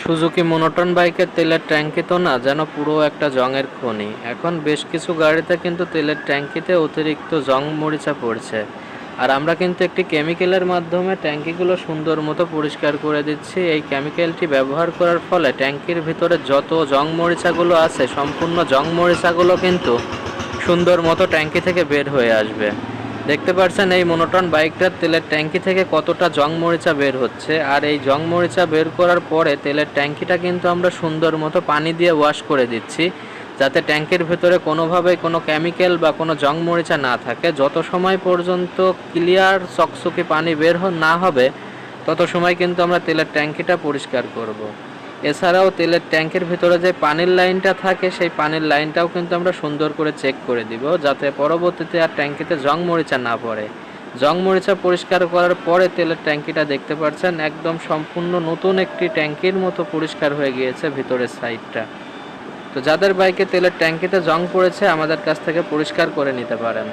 Suzuki monotone বাইকের তেলের ট্যাঙ্কি তো না যেন পুরো একটা জংয়ের খনি। এখন বেশ কিছু গাড়িতে কিন্তু তেলের ট্যাঙ্কিতে অতিরিক্ত জং মরিচা পড়ছে, আর আমরা কিন্তু একটি কেমিক্যালের মাধ্যমে ট্যাঙ্কিগুলো সুন্দর মতো পরিষ্কার করে দিচ্ছি। এই কেমিক্যালটি ব্যবহার করার ফলে ট্যাঙ্কির ভিতরে যত জং মরিচাগুলো আছে সম্পূর্ণ জং মরিচাগুলো কিন্তু সুন্দর মতো ট্যাঙ্কি থেকে বের হয়ে আসবে। দেখতে পাচ্ছেন এই মোনোটন বাইকটার তেলের ট্যাঙ্কি থেকে কতটা জং মরিচা বের হচ্ছে, আর এই জং মরিচা বের করার পরে তেলের ট্যাঙ্কিটা কিন্তু আমরা সুন্দর মতো পানি দিয়ে ওয়াশ করে দিচ্ছি, যাতে ট্যাঙ্কির ভেতরে কোনোভাবেই কোনো কেমিক্যাল বা কোনো জং মরিচা না থাকে। যত সময় পর্যন্ত ক্লিয়ার চকচকে পানি বের না হবে তত সময় কিন্তু আমরা তেলের ট্যাঙ্কিটা পরিষ্কার করব। এছাড়াও তেলের ট্যাঙ্কির ভিতরে যে পানির লাইনটা থাকে সেই পানির লাইনটাও কিন্তু আমরা সুন্দর করে চেক করে দিব, যাতে পরবর্তীতে আর ট্যাঙ্কিতে জং মরিচা না পড়ে। জং মরিচা পরিষ্কার করার পরে তেলের ট্যাঙ্কিটা দেখতে পাচ্ছেন একদম সম্পূর্ণ নতুন একটি ট্যাঙ্কির মতো পরিষ্কার হয়ে গিয়েছে ভিতরের সাইডটা। তো যাদের বাইকে তেলের ট্যাঙ্কিতে জং পড়েছে আমাদের কাছ থেকে পরিষ্কার করে নিতে পারেন।